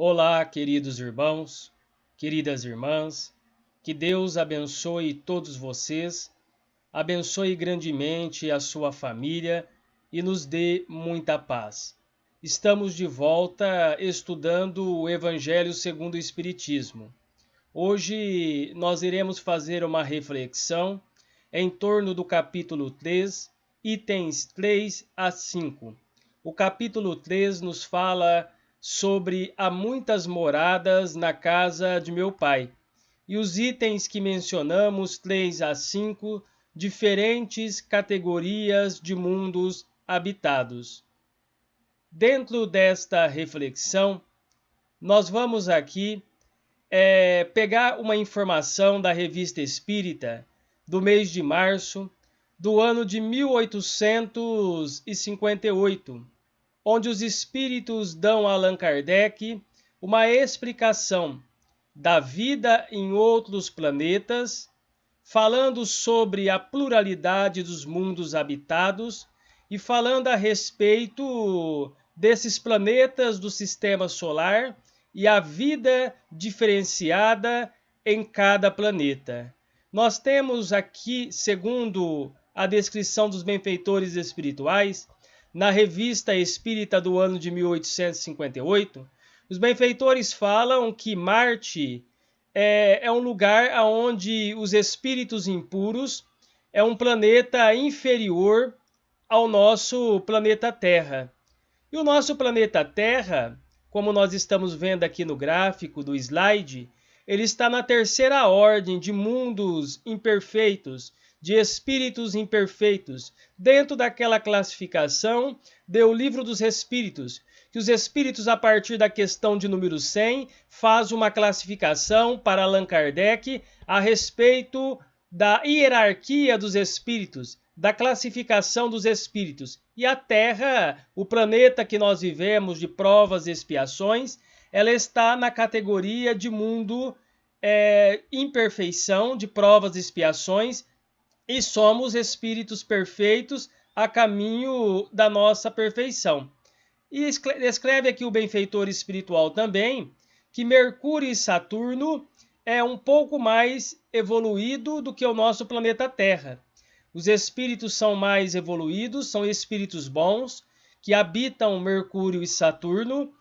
Olá, queridos irmãos, queridas irmãs, que Deus abençoe todos vocês, abençoe grandemente a sua família e nos dê muita paz. Estamos de volta estudando o Evangelho segundo o Espiritismo. Hoje nós iremos fazer uma reflexão em torno do capítulo 3, itens 3 a 5. O capítulo 3 nos fala sobre há muitas moradas na casa de meu pai. E os itens que mencionamos, 3 a 5, diferentes categorias de mundos habitados. Dentro desta reflexão, nós vamos aqui pegar uma informação da Revista Espírita do mês de março do ano de 1858, onde os espíritos dão a Allan Kardec uma explicação da vida em outros planetas, falando sobre a pluralidade dos mundos habitados e falando a respeito desses planetas do sistema solar e a vida diferenciada em cada planeta. Nós temos aqui, segundo a descrição dos benfeitores espirituais, na Revista Espírita do ano de 1858, os benfeitores falam que Marte é um lugar onde os espíritos impuros é um planeta inferior ao nosso planeta Terra. E o nosso planeta Terra, como nós estamos vendo aqui no gráfico do slide, ele está na terceira ordem de mundos imperfeitos, de espíritos imperfeitos, dentro daquela classificação do Livro dos Espíritos, que os espíritos, a partir da questão de número 100, faz uma classificação para Allan Kardec a respeito da hierarquia dos espíritos, da classificação dos espíritos. E a Terra, o planeta que nós vivemos de provas e expiações, ela está na categoria de mundo imperfeição, de provas e expiações, e somos espíritos perfeitos a caminho da nossa perfeição. E escreve aqui o benfeitor espiritual também que Mercúrio e Saturno é um pouco mais evoluído do que o nosso planeta Terra. Os espíritos são mais evoluídos, são espíritos bons, que habitam Mercúrio e Saturno,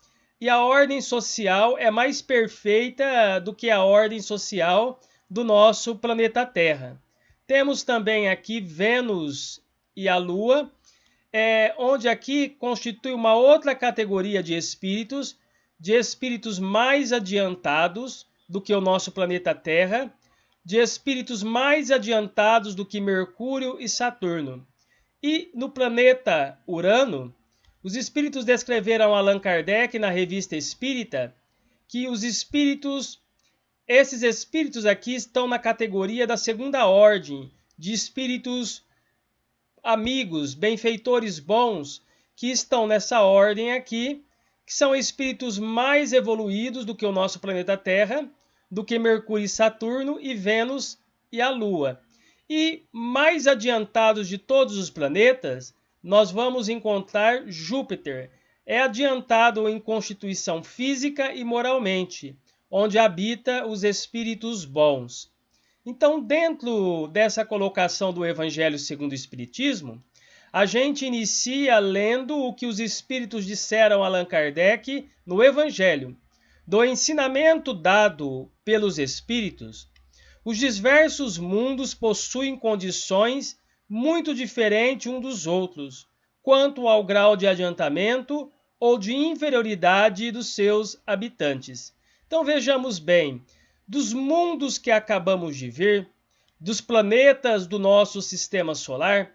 e a ordem social é mais perfeita do que a ordem social do nosso planeta Terra. Temos também aqui Vênus e a Lua, onde aqui constitui uma outra categoria de espíritos mais adiantados do que o nosso planeta Terra, de espíritos mais adiantados do que Mercúrio e Saturno. E no planeta Urano, os espíritos descreveram a Allan Kardec na Revista Espírita que esses espíritos aqui estão na categoria da segunda ordem, de espíritos amigos, benfeitores bons, que estão nessa ordem aqui, que são espíritos mais evoluídos do que o nosso planeta Terra, do que Mercúrio e Saturno, e Vênus e a Lua. E mais adiantados de todos os planetas, nós vamos encontrar Júpiter. É adiantado em constituição física e moralmente, onde habita os espíritos bons. Então, dentro dessa colocação do Evangelho segundo o Espiritismo, a gente inicia lendo o que os espíritos disseram a Allan Kardec no Evangelho. Do ensinamento dado pelos espíritos, os diversos mundos possuem condições muito diferentes uns dos outros, quanto ao grau de adiantamento ou de inferioridade dos seus habitantes. Então vejamos bem, dos mundos que acabamos de ver, dos planetas do nosso sistema solar,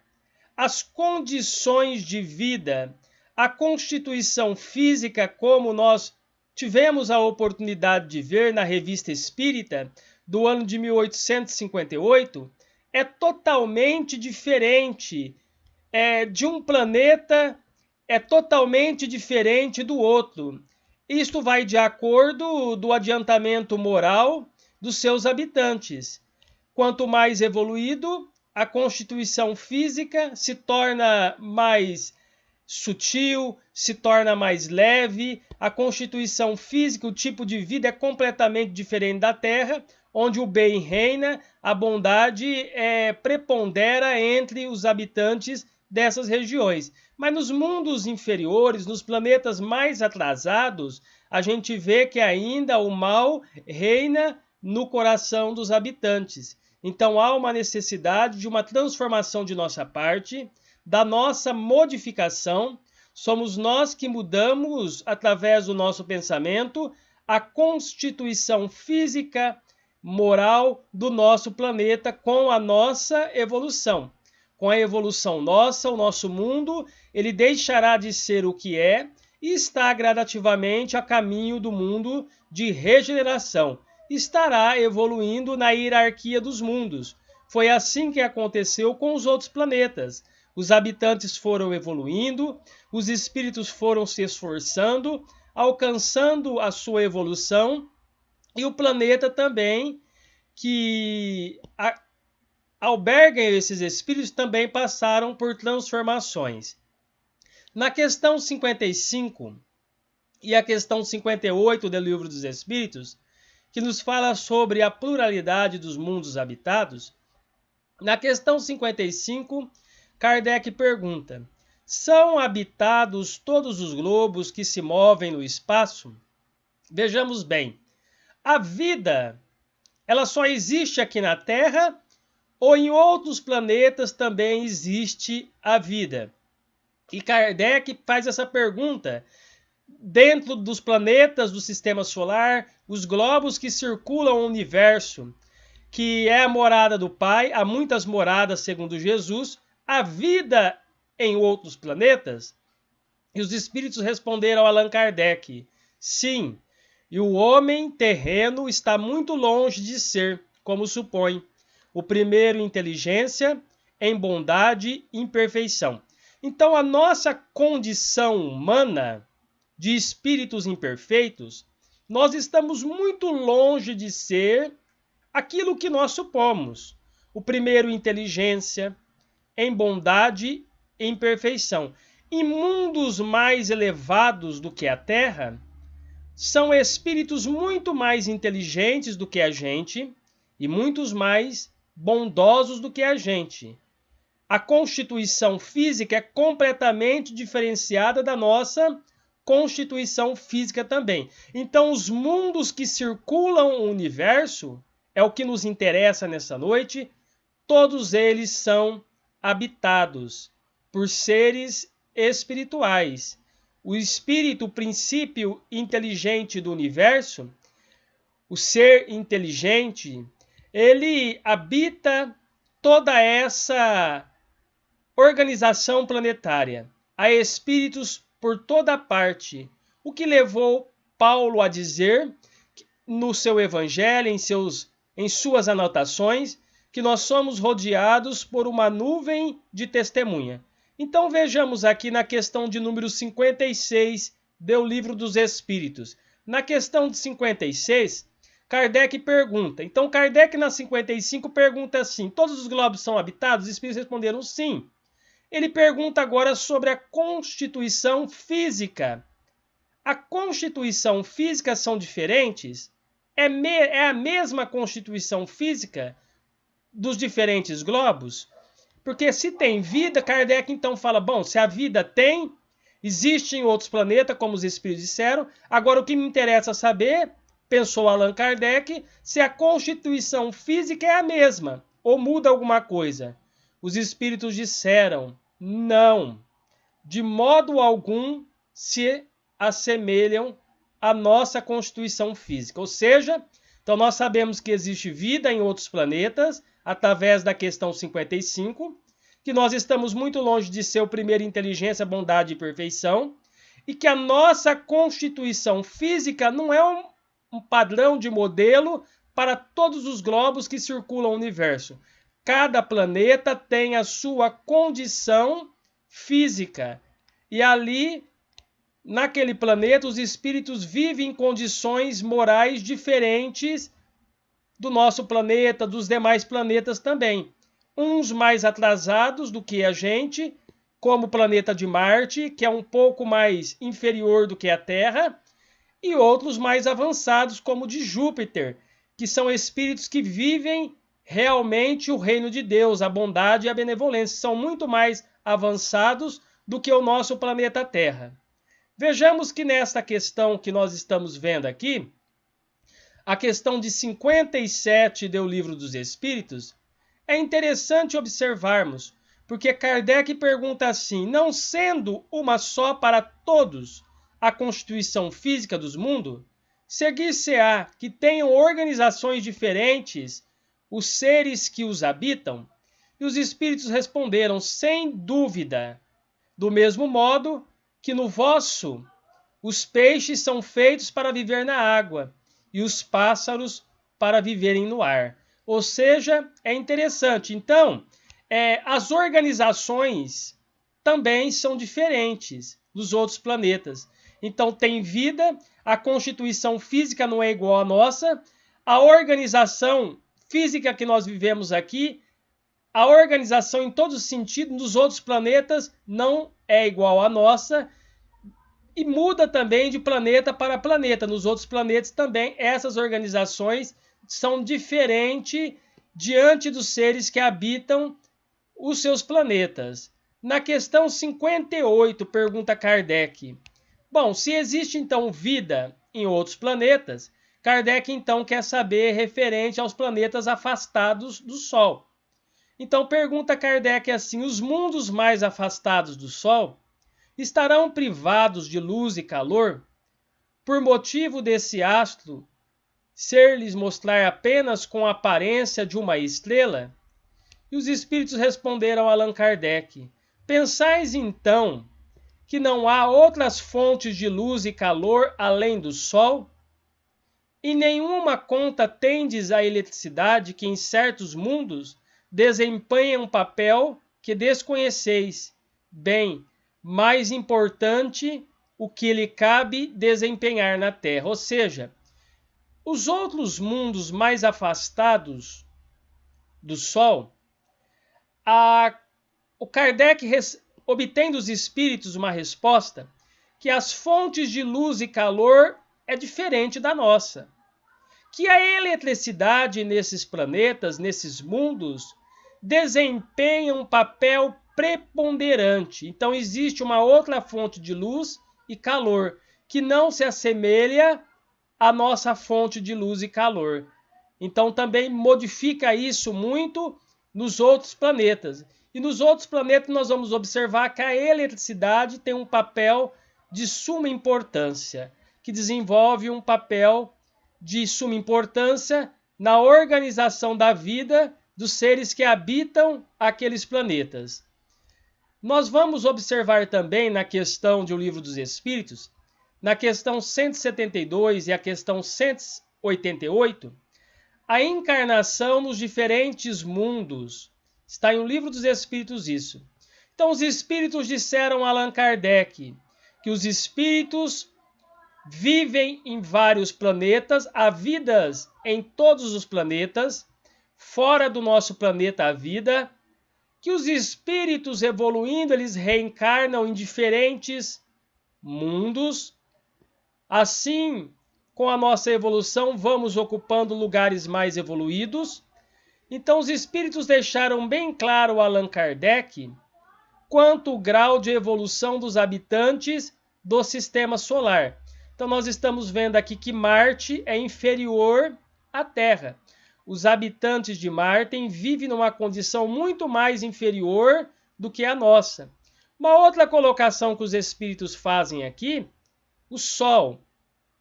as condições de vida, a constituição física, como nós tivemos a oportunidade de ver na Revista Espírita do ano de 1858, é totalmente diferente de um planeta, é totalmente diferente do outro. Isto vai de acordo do adiantamento moral dos seus habitantes. Quanto mais evoluído, a constituição física se torna mais sutil, se torna mais leve, a constituição física, o tipo de vida é completamente diferente da Terra, onde o bem reina, a bondade prepondera entre os habitantes dessas regiões. Mas nos mundos inferiores, nos planetas mais atrasados, a gente vê que ainda o mal reina no coração dos habitantes. Então há uma necessidade de uma transformação de nossa parte, da nossa modificação. Somos nós que mudamos, através do nosso pensamento, a constituição física, moral do nosso planeta com a nossa evolução. Com a evolução nossa, o nosso mundo, ele deixará de ser o que é e está gradativamente a caminho do mundo de regeneração. Estará evoluindo na hierarquia dos mundos. Foi assim que aconteceu com os outros planetas. Os habitantes foram evoluindo, os espíritos foram se esforçando, alcançando a sua evolução, e o planeta também, que alberga esses espíritos, também passaram por transformações. Na questão 55 e a questão 58 do Livro dos Espíritos, que nos fala sobre a pluralidade dos mundos habitados, na questão 55, Kardec pergunta: são habitados todos os globos que se movem no espaço? Vejamos bem, a vida, ela só existe aqui na Terra ou em outros planetas também existe a vida? E Kardec faz essa pergunta dentro dos planetas do Sistema Solar, os globos que circulam o universo, que é a morada do Pai, há muitas moradas segundo Jesus, a vida em outros planetas? E os espíritos responderam a Allan Kardec: sim, e o homem terreno está muito longe de ser, como supõe, o primeiro em inteligência, em bondade e em perfeição. Então a nossa condição humana de espíritos imperfeitos, nós estamos muito longe de ser aquilo que nós supomos. O primeiro em inteligência, em bondade e em perfeição. Em mundos mais elevados do que a Terra, são espíritos muito mais inteligentes do que a gente e muitos mais bondosos do que a gente. A constituição física é completamente diferenciada da nossa constituição física também. Então, os mundos que circulam o universo, é o que nos interessa nessa noite, todos eles são habitados por seres espirituais. O espírito, o princípio inteligente do universo, o ser inteligente, ele habita toda essa organização planetária. Há espíritos por toda parte, o que levou Paulo a dizer no seu evangelho, em suas anotações, que nós somos rodeados por uma nuvem de testemunha. Então vejamos aqui na questão de número 56 do Livro dos Espíritos. Na questão de 56, Kardec pergunta. Então Kardec na 55 pergunta assim: todos os globos são habitados? Os espíritos responderam sim. Ele pergunta agora sobre a constituição física. A constituição física são diferentes? É a mesma constituição física dos diferentes globos? Porque se tem vida, Kardec então fala, bom, se a vida tem, existe em outros planetas, como os espíritos disseram, agora o que me interessa saber, pensou Allan Kardec, se a constituição física é a mesma, ou muda alguma coisa. Os espíritos disseram, não, de modo algum se assemelham à nossa constituição física. Ou seja, então nós sabemos que existe vida em outros planetas, através da questão 55, que nós estamos muito longe de ser o primeiro em inteligência, bondade e perfeição, e que a nossa constituição física não é um padrão de modelo para todos os globos que circulam o universo. Cada planeta tem a sua condição física. E ali, naquele planeta, os espíritos vivem em condições morais diferentes do nosso planeta, dos demais planetas também. Uns mais atrasados do que a gente, como o planeta de Marte, que é um pouco mais inferior do que a Terra, e outros mais avançados, como o de Júpiter, que são espíritos que vivem realmente o reino de Deus, a bondade e a benevolência, são muito mais avançados do que o nosso planeta Terra. Vejamos que nesta questão que nós estamos vendo aqui, a questão de 57 do Livro dos Espíritos, é interessante observarmos, porque Kardec pergunta assim: não sendo uma só para todos a constituição física dos mundos, seguir-se-á que tenham organizações diferentes os seres que os habitam? E os espíritos responderam: sem dúvida, do mesmo modo que no vosso os peixes são feitos para viver na água e os pássaros para viverem no ar. Ou seja, é interessante. Então, as organizações também são diferentes dos outros planetas. Então, tem vida, a constituição física não é igual à nossa, a organização física que nós vivemos aqui, a organização em todos os sentidos dos outros planetas não é igual à nossa, e muda também de planeta para planeta. Nos outros planetas também essas organizações são diferentes diante dos seres que habitam os seus planetas. Na questão 58, pergunta Kardec: bom, se existe então vida em outros planetas, Kardec então quer saber referente aos planetas afastados do Sol. Então pergunta Kardec assim: os mundos mais afastados do Sol estarão privados de luz e calor, por motivo desse astro ser-lhes mostrar apenas com a aparência de uma estrela? E os espíritos responderam a Allan Kardec: pensais então que não há outras fontes de luz e calor além do Sol? Em nenhuma conta tendes a eletricidade que em certos mundos desempenha um papel que desconheceis, bem mais importante o que lhe cabe desempenhar na Terra. Ou seja, os outros mundos mais afastados do Sol, o Kardec obtém dos espíritos uma resposta que as fontes de luz e calor é diferente da nossa. Que a eletricidade nesses planetas, nesses mundos, desempenha um papel preponderante. Então existe uma outra fonte de luz e calor que não se assemelha à nossa fonte de luz e calor. Então também modifica isso muito nos outros planetas. E nos outros planetas nós vamos observar que a eletricidade tem um papel de suma importância, que desenvolve um papel de suma importância na organização da vida dos seres que habitam aqueles planetas. Nós vamos observar também na questão de O Livro dos Espíritos, na questão 172 e a questão 188, a encarnação nos diferentes mundos. Está em O Livro dos Espíritos isso. Então os espíritos disseram a Allan Kardec que os espíritos vivem em vários planetas, há vidas em todos os planetas, fora do nosso planeta há vida, que os espíritos evoluindo, eles reencarnam em diferentes mundos. Assim, com a nossa evolução, vamos ocupando lugares mais evoluídos. Então, os espíritos deixaram bem claro a Allan Kardec quanto o grau de evolução dos habitantes do sistema solar. Então, nós estamos vendo aqui que Marte é inferior à Terra. Os habitantes de Marte vivem numa condição muito mais inferior do que a nossa. Uma outra colocação que os espíritos fazem aqui: o Sol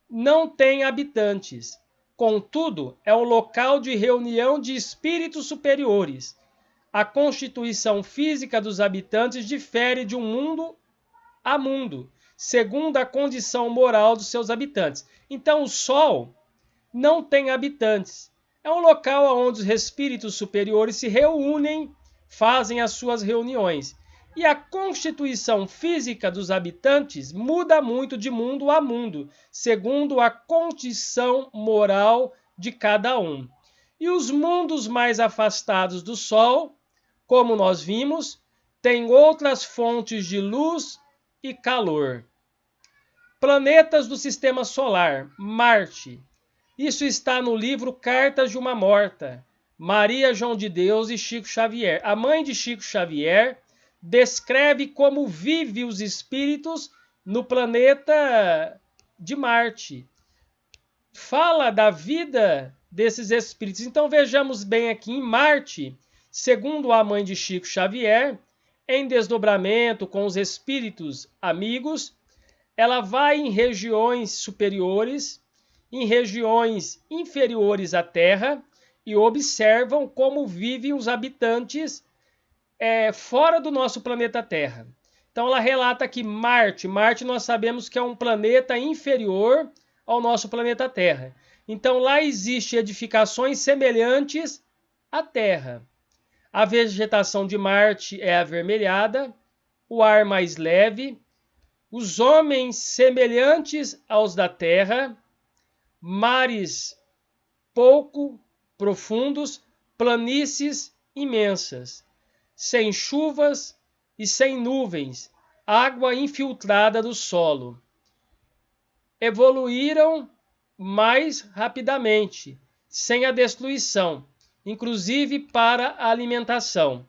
não tem habitantes. Contudo, é um local de reunião de espíritos superiores. A constituição física dos habitantes difere de um mundo a mundo, segundo a condição moral dos seus habitantes. Então, o Sol não tem habitantes. É um local onde os espíritos superiores se reúnem, fazem as suas reuniões. E a constituição física dos habitantes muda muito de mundo a mundo, segundo a condição moral de cada um. E os mundos mais afastados do Sol, como nós vimos, têm outras fontes de luz e calor. Planetas do Sistema Solar. Marte. Isso está no livro Cartas de uma Morta. Maria João de Deus e Chico Xavier. A mãe de Chico Xavier descreve como vivem os espíritos no planeta de Marte. Fala da vida desses espíritos. Então vejamos bem aqui em Marte, segundo a mãe de Chico Xavier, em desdobramento com os espíritos amigos, ela vai em regiões superiores, em regiões inferiores à Terra e observam como vivem os habitantes fora do nosso planeta Terra. Então ela relata que Marte nós sabemos que é um planeta inferior ao nosso planeta Terra. Então lá existem edificações semelhantes à Terra. A vegetação de Marte é avermelhada, o ar mais leve, os homens semelhantes aos da Terra, mares pouco profundos, planícies imensas, sem chuvas e sem nuvens, água infiltrada do solo. Evoluíram mais rapidamente, sem a destruição, inclusive para a alimentação.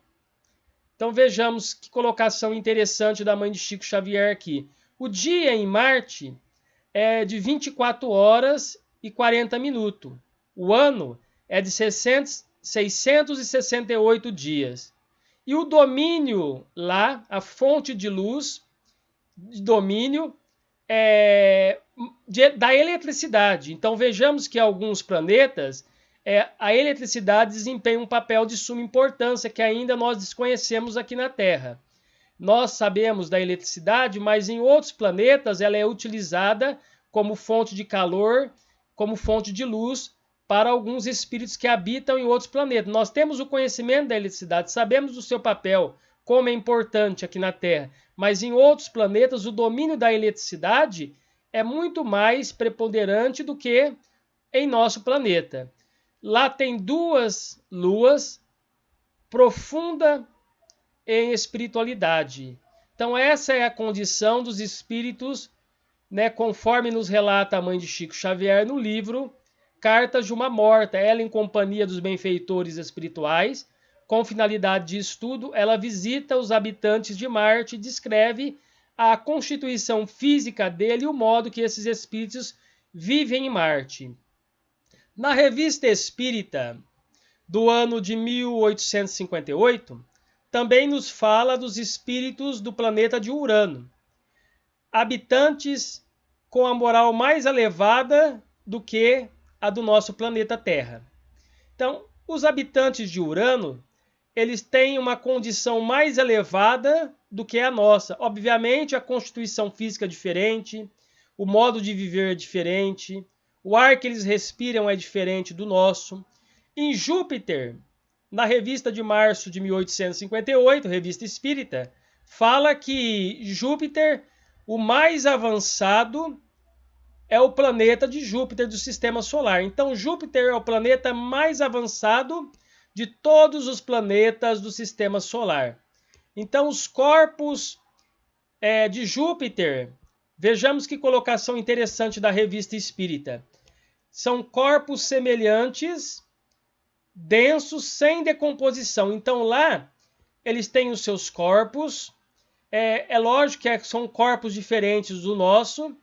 Então vejamos que colocação interessante da mãe de Chico Xavier aqui. O dia em Marte é de 24 horas e 40 minutos. O ano é de 668 dias. E o domínio lá, a fonte de luz, de domínio, da eletricidade. Então vejamos que alguns planetas, a eletricidade desempenha um papel de suma importância que ainda nós desconhecemos aqui na Terra. Nós sabemos da eletricidade, mas em outros planetas ela é utilizada como fonte de calor, como fonte de luz para alguns espíritos que habitam em outros planetas. Nós temos o conhecimento da eletricidade, sabemos do seu papel, como é importante aqui na Terra, mas em outros planetas o domínio da eletricidade é muito mais preponderante do que em nosso planeta. Lá tem 2 luas, profunda em espiritualidade. Então essa é a condição dos espíritos, conforme nos relata a mãe de Chico Xavier no livro Cartas de uma Morta. Ela, em companhia dos benfeitores espirituais, com finalidade de estudo, ela visita os habitantes de Marte e descreve a constituição física dele e o modo que esses espíritos vivem em Marte. Na Revista Espírita, do ano de 1858, também nos fala dos espíritos do planeta de Urano, habitantes com a moral mais elevada do que a do nosso planeta Terra. Então, os habitantes de Urano, eles têm uma condição mais elevada do que a nossa. Obviamente, a constituição física é diferente, o modo de viver é diferente, o ar que eles respiram é diferente do nosso. Em Júpiter, na revista de março de 1858, Revista Espírita, fala que Júpiter, o mais avançado, é o planeta de Júpiter do Sistema Solar. Então, Júpiter é o planeta mais avançado de todos os planetas do Sistema Solar. Então, os corpos de Júpiter, vejamos que colocação interessante da Revista Espírita. São corpos semelhantes, densos, sem decomposição. Então, lá, eles têm os seus corpos. É lógico que são corpos diferentes do nosso,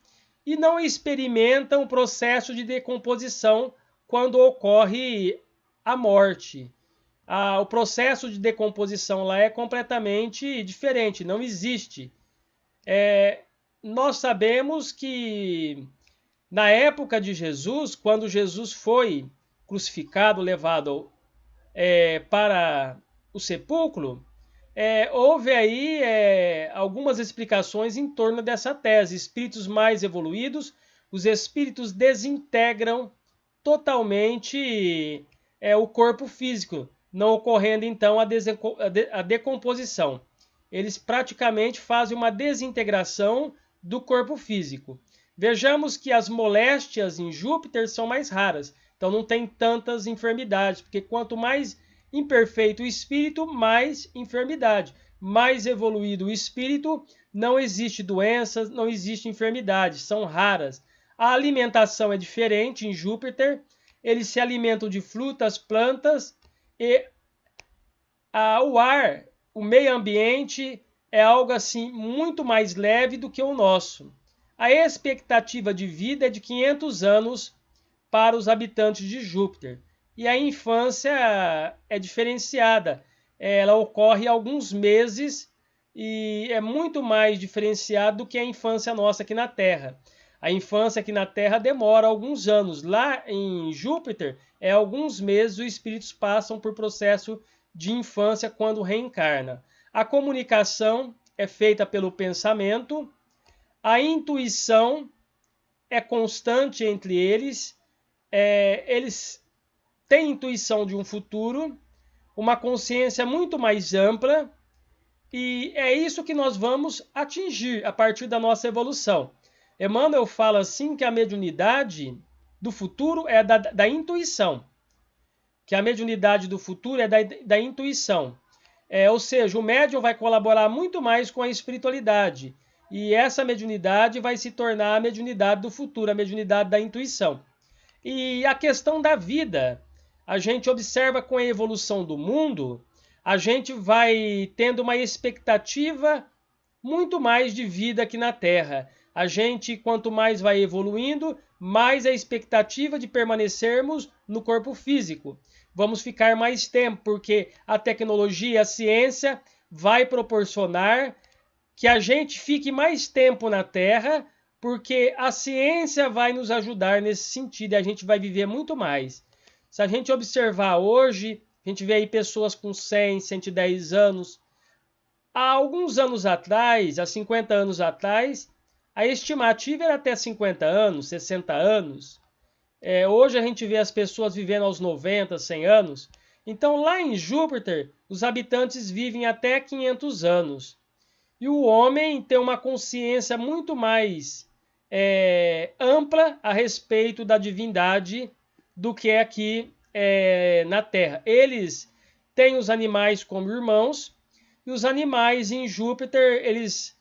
e não experimentam o processo de decomposição quando ocorre a morte. O processo de decomposição lá é completamente diferente, não existe. Nós sabemos que na época de Jesus, quando Jesus foi crucificado, levado para o sepulcro, houve aí algumas explicações em torno dessa tese. Espíritos mais evoluídos, os espíritos desintegram totalmente o corpo físico, não ocorrendo então a decomposição. Eles praticamente fazem uma desintegração do corpo físico. Vejamos que as moléstias em Júpiter são mais raras, então não tem tantas enfermidades, porque quanto mais imperfeito o espírito, mais enfermidade. mais evoluído o espírito, não existe doenças, não existe enfermidade, são raras. A alimentação é diferente em Júpiter, eles se alimentam de frutas, plantas e o ar, o meio ambiente é algo assim muito mais leve do que o nosso. A expectativa de vida é de 500 anos para os habitantes de Júpiter. E a infância é diferenciada. Ela ocorre alguns meses e é muito mais diferenciada do que a infância nossa aqui na Terra. A infância aqui na Terra demora alguns anos. Lá em Júpiter, alguns meses os espíritos passam por processo de infância quando reencarna. A comunicação é feita pelo pensamento, a intuição é constante entre eles, eles têm intuição de um futuro, uma consciência muito mais ampla, e é isso que nós vamos atingir a partir da nossa evolução. Emmanuel fala assim que a mediunidade do futuro é da intuição, que a mediunidade do futuro é da intuição. Ou seja, o médium vai colaborar muito mais com a espiritualidade, e essa mediunidade vai se tornar a mediunidade do futuro, a mediunidade da intuição. E a questão da vida, a gente observa com a evolução do mundo, a gente vai tendo uma expectativa muito mais de vida aqui na Terra. A gente, quanto mais vai evoluindo, mais a expectativa de permanecermos no corpo físico. Vamos ficar mais tempo, porque a tecnologia, a ciência vai proporcionar que a gente fique mais tempo na Terra, porque a ciência vai nos ajudar nesse sentido e a gente vai viver muito mais. Se a gente observar hoje, a gente vê aí pessoas com 100, 110 anos. Há alguns anos atrás, há 50 anos atrás, a estimativa era até 50 anos, 60 anos. Hoje a gente vê as pessoas vivendo aos 90, 100 anos. Então lá em Júpiter, os habitantes vivem até 500 anos. E o homem tem uma consciência muito mais ampla a respeito da divindade do que aqui na Terra. Eles têm os animais como irmãos, e os animais em Júpiter, eles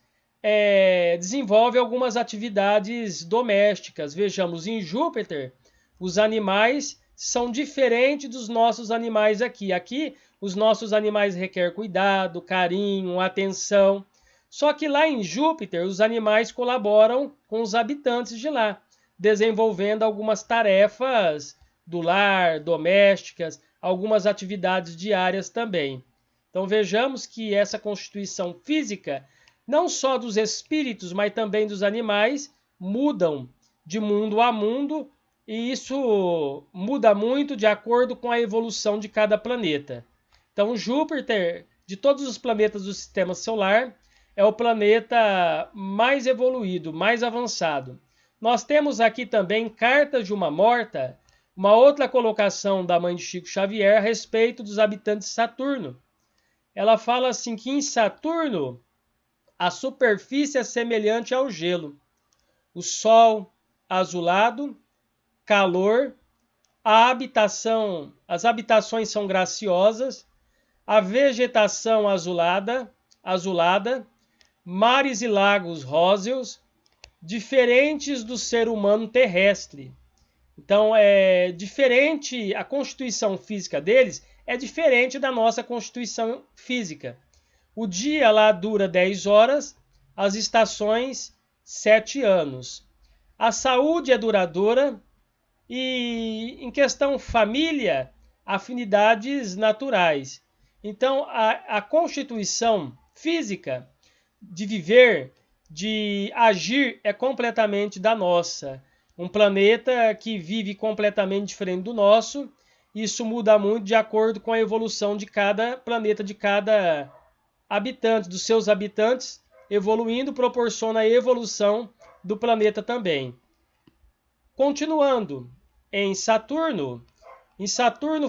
desenvolvem algumas atividades domésticas. Vejamos, em Júpiter, os animais são diferentes dos nossos animais aqui. Aqui, os nossos animais requerem cuidado, carinho, atenção. Só que lá em Júpiter, os animais colaboram com os habitantes de lá, desenvolvendo algumas tarefas do lar, domésticas, algumas atividades diárias também. Então vejamos que essa constituição física, não só dos espíritos, mas também dos animais, mudam de mundo a mundo, e isso muda muito de acordo com a evolução de cada planeta. Então Júpiter, de todos os planetas do sistema solar, é o planeta mais evoluído, mais avançado. Nós temos aqui também Cartas de uma Morta, uma outra colocação da mãe de Chico Xavier a respeito dos habitantes de Saturno. Ela fala assim que em Saturno a superfície é semelhante ao gelo. O sol azulado, calor, as habitações são graciosas, a vegetação azulada, mares e lagos róseos, diferentes do ser humano terrestre. Então, diferente, a constituição física deles é diferente da nossa constituição física. O dia lá dura 10 horas, as estações 7 anos. A saúde é duradoura e, em questão família, afinidades naturais. Então, a constituição física de viver, de agir, é completamente da nossa. Um planeta que vive completamente diferente do nosso. Isso muda muito de acordo com a evolução de cada planeta, de cada habitante, dos seus habitantes. Evoluindo proporciona a evolução do planeta também. Continuando, em Saturno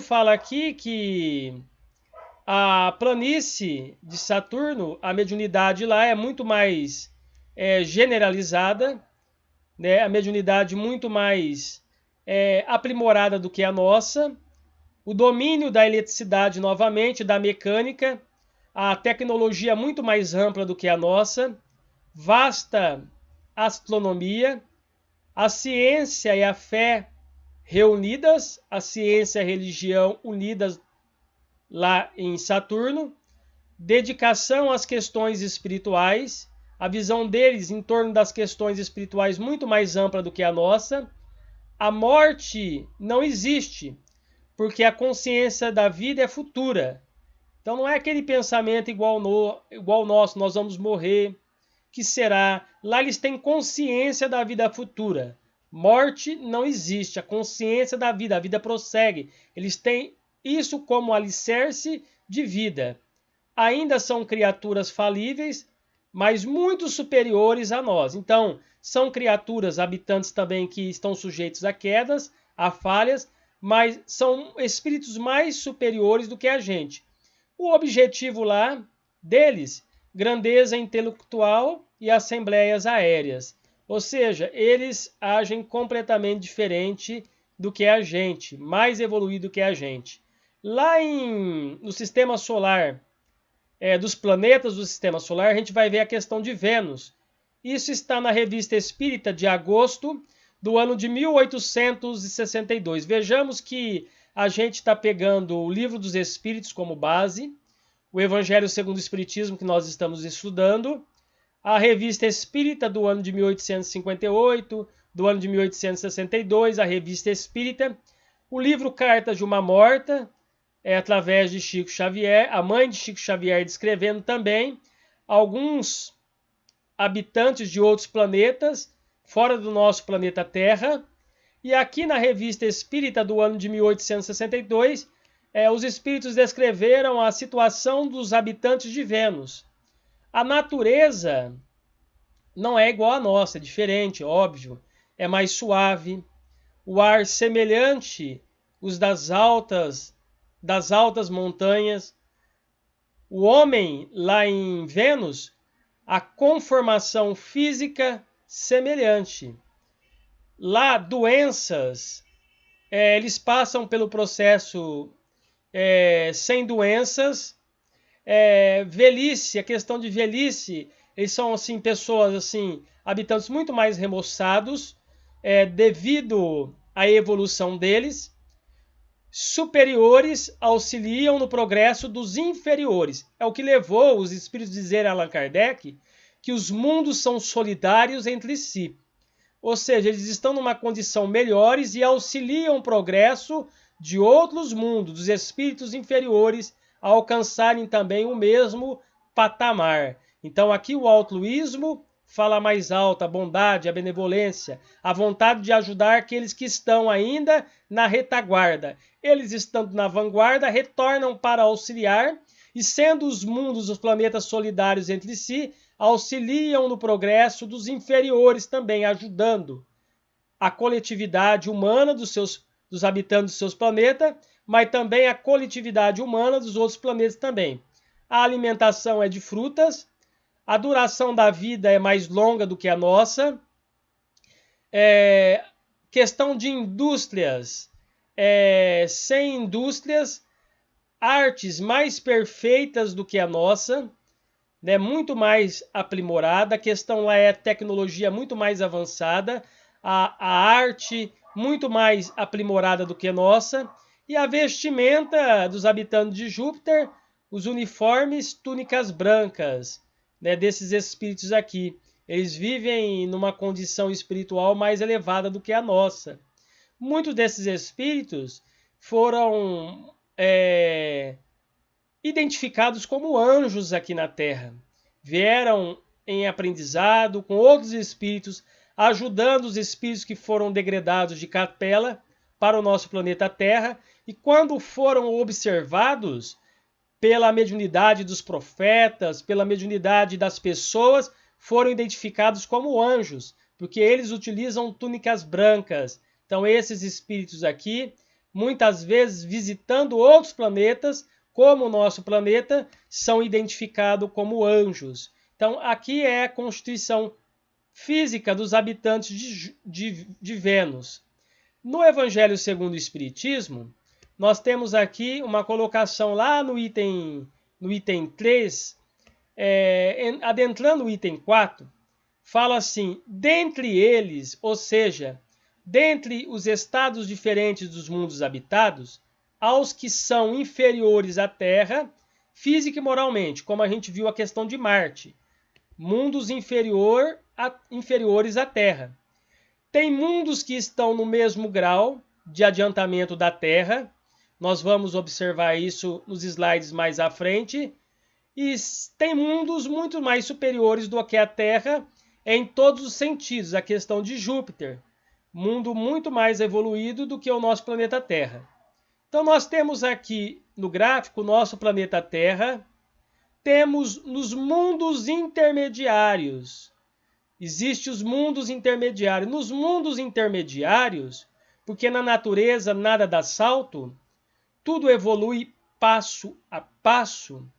fala aqui que a planície de Saturno, a mediunidade lá é muito mais generalizada, né? A mediunidade muito mais aprimorada do que a nossa. O domínio da eletricidade, novamente, da mecânica, a tecnologia muito mais ampla do que a nossa, vasta astronomia, a ciência e a fé reunidas, a ciência e a religião unidas lá em Saturno, dedicação às questões espirituais, a visão deles em torno das questões espirituais muito mais ampla do que a nossa. A morte não existe, porque a consciência da vida é futura. Então não é aquele pensamento igual ao nosso, nós vamos morrer, que será. Lá eles têm consciência da vida futura. Morte não existe, a consciência da vida, a vida prossegue. Eles têm isso como alicerce de vida. Ainda são criaturas falíveis, mas muito superiores a nós. Então, são criaturas habitantes também que estão sujeitos a quedas, a falhas, mas são espíritos mais superiores do que a gente. O objetivo lá deles, grandeza intelectual e assembleias aéreas. Ou seja, eles agem completamente diferente do que a gente, mais evoluído que a gente. Lá no sistema solar, dos planetas do sistema solar, a gente vai ver a questão de Vênus. Isso está na Revista Espírita de agosto do ano de 1862. Vejamos que a gente está pegando o Livro dos Espíritos como base, o Evangelho segundo o Espiritismo que nós estamos estudando, a Revista Espírita do ano de 1858, do ano de 1862, a Revista Espírita, o livro Cartas de uma Morta, através de Chico Xavier, a mãe de Chico Xavier descrevendo também alguns habitantes de outros planetas, fora do nosso planeta Terra. E aqui na Revista Espírita do ano de 1862, os espíritos descreveram a situação dos habitantes de Vênus. A natureza não é igual à nossa, é diferente, óbvio. É mais suave, o ar semelhante os das altas montanhas. O homem lá em Vênus, a conformação física semelhante. Lá, doenças, eles passam pelo processo sem doenças. Velhice, a questão de velhice, eles são assim pessoas assim, habitantes muito mais remoçados, devido à evolução deles. Superiores auxiliam no progresso dos inferiores. É o que levou os espíritos a dizer a Allan Kardec que os mundos são solidários entre si. Ou seja, eles estão numa condição melhores e auxiliam o progresso de outros mundos, dos espíritos inferiores, a alcançarem também o mesmo patamar. Então aqui o altruísmo fala mais alto, a bondade, a benevolência, a vontade de ajudar aqueles que estão ainda na retaguarda. Eles, estando na vanguarda, retornam para auxiliar e, sendo os mundos, os planetas solidários entre si, auxiliam no progresso dos inferiores também, ajudando a coletividade humana dos habitantes dos seus planetas, mas também a coletividade humana dos outros planetas também. A alimentação é de frutas, a duração da vida é mais longa do que a nossa. Questão de indústrias. Sem indústrias, artes mais perfeitas do que a nossa, muito mais aprimorada. A questão lá é tecnologia muito mais avançada, a arte muito mais aprimorada do que a nossa. E a vestimenta dos habitantes de Júpiter, os uniformes, túnicas brancas, desses espíritos aqui. Eles vivem numa condição espiritual mais elevada do que a nossa. Muitos desses espíritos foram identificados como anjos aqui na Terra. Vieram em aprendizado com outros espíritos, ajudando os espíritos que foram degradados de capela para o nosso planeta Terra. E quando foram observados pela mediunidade dos profetas, pela mediunidade das pessoas, foram identificados como anjos, porque eles utilizam túnicas brancas. Então esses espíritos aqui, muitas vezes visitando outros planetas, como o nosso planeta, são identificados como anjos. Então aqui é a constituição física dos habitantes de Vênus. No Evangelho segundo o Espiritismo, nós temos aqui uma colocação lá no item no item 3, adentrando o item 4, fala assim: dentre eles, ou seja, dentre os estados diferentes dos mundos habitados, aos que são inferiores à Terra, física e moralmente, como a gente viu a questão de Marte, mundos inferiores à Terra. Tem mundos que estão no mesmo grau de adiantamento da Terra, nós vamos observar isso nos slides mais à frente, e tem mundos muito mais superiores do que a Terra em todos os sentidos. A questão de Júpiter, mundo muito mais evoluído do que o nosso planeta Terra. Então nós temos aqui no gráfico o nosso planeta Terra, temos nos mundos intermediários. Existem os mundos intermediários. Nos mundos intermediários, porque na natureza nada dá salto, tudo evolui passo a passo.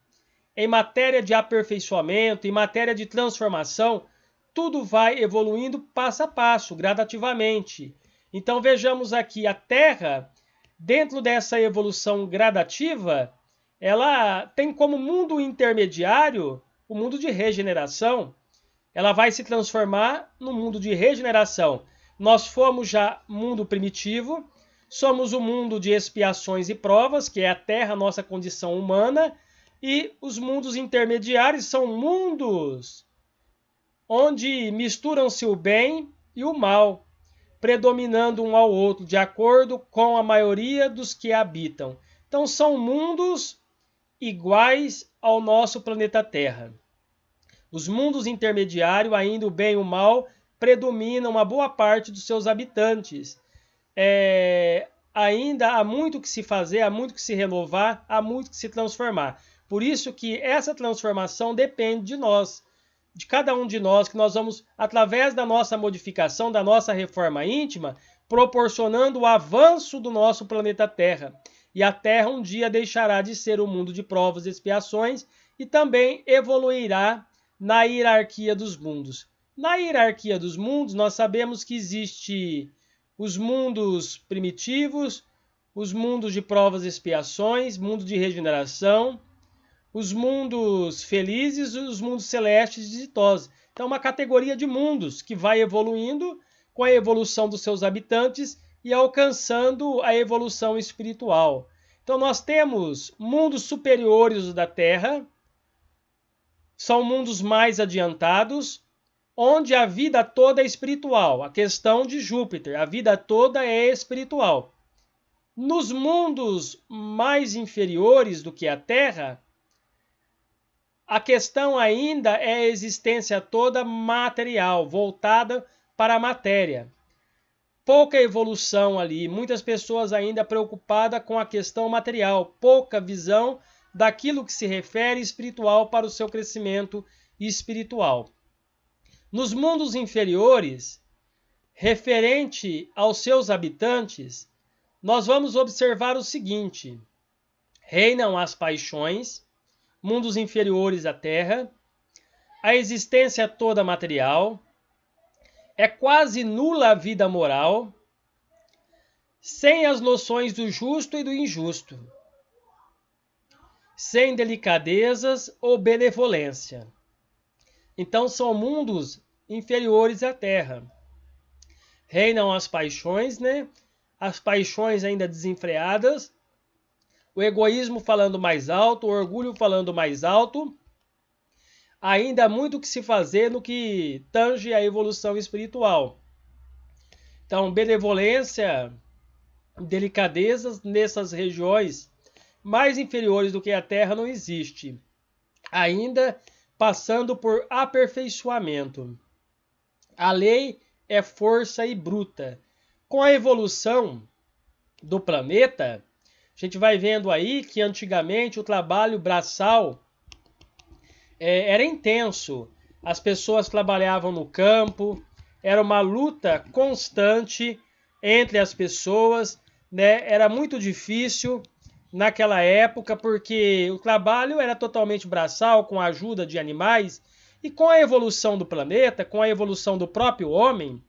Em matéria de aperfeiçoamento, em matéria de transformação, tudo vai evoluindo passo a passo, gradativamente. Então vejamos aqui a Terra, dentro dessa evolução gradativa, ela tem como mundo intermediário o mundo de regeneração. Ela vai se transformar no mundo de regeneração. Nós fomos já mundo primitivo, somos o mundo de expiações e provas, que é a Terra, nossa condição humana, e os mundos intermediários são mundos onde misturam-se o bem e o mal, predominando um ao outro, de acordo com a maioria dos que habitam. Então são mundos iguais ao nosso planeta Terra. Os mundos intermediários, ainda o bem e o mal, predominam uma boa parte dos seus habitantes. Ainda há muito que se fazer, há muito que se renovar, há muito que se transformar. Por isso que essa transformação depende de nós, de cada um de nós, que nós vamos, através da nossa modificação, da nossa reforma íntima, proporcionando o avanço do nosso planeta Terra. E a Terra um dia deixará de ser um mundo de provas e expiações e também evoluirá na hierarquia dos mundos. Na hierarquia dos mundos, nós sabemos que existe os mundos primitivos, os mundos de provas e expiações, mundo de regeneração, os mundos felizes e os mundos celestes e ditosos. Então, uma categoria de mundos que vai evoluindo com a evolução dos seus habitantes e alcançando a evolução espiritual. Então, nós temos mundos superiores da Terra, são mundos mais adiantados, onde a vida toda é espiritual. A questão de Júpiter, a vida toda é espiritual. Nos mundos mais inferiores do que a Terra, a questão ainda é a existência toda material, voltada para a matéria. Pouca evolução ali, muitas pessoas ainda preocupadas com a questão material, pouca visão daquilo que se refere espiritual para o seu crescimento espiritual. Nos mundos inferiores, referente aos seus habitantes, nós vamos observar o seguinte: reinam as paixões, mundos inferiores à Terra, a existência toda material, é quase nula a vida moral, sem as noções do justo e do injusto, sem delicadezas ou benevolência. Então são mundos inferiores à Terra. Reinam as paixões, né? As paixões ainda desenfreadas, o egoísmo falando mais alto, o orgulho falando mais alto. Ainda há muito o que se fazer no que tange a evolução espiritual. Então, benevolência, delicadezas nessas regiões mais inferiores do que a Terra não existe. Ainda passando por aperfeiçoamento. A lei é força e bruta. Com a evolução do planeta, a gente vai vendo aí que antigamente o trabalho braçal era intenso. As pessoas trabalhavam no campo, era uma luta constante entre as pessoas, né? Era muito difícil naquela época porque o trabalho era totalmente braçal, com a ajuda de animais. E com a evolução do planeta, com a evolução do próprio homem,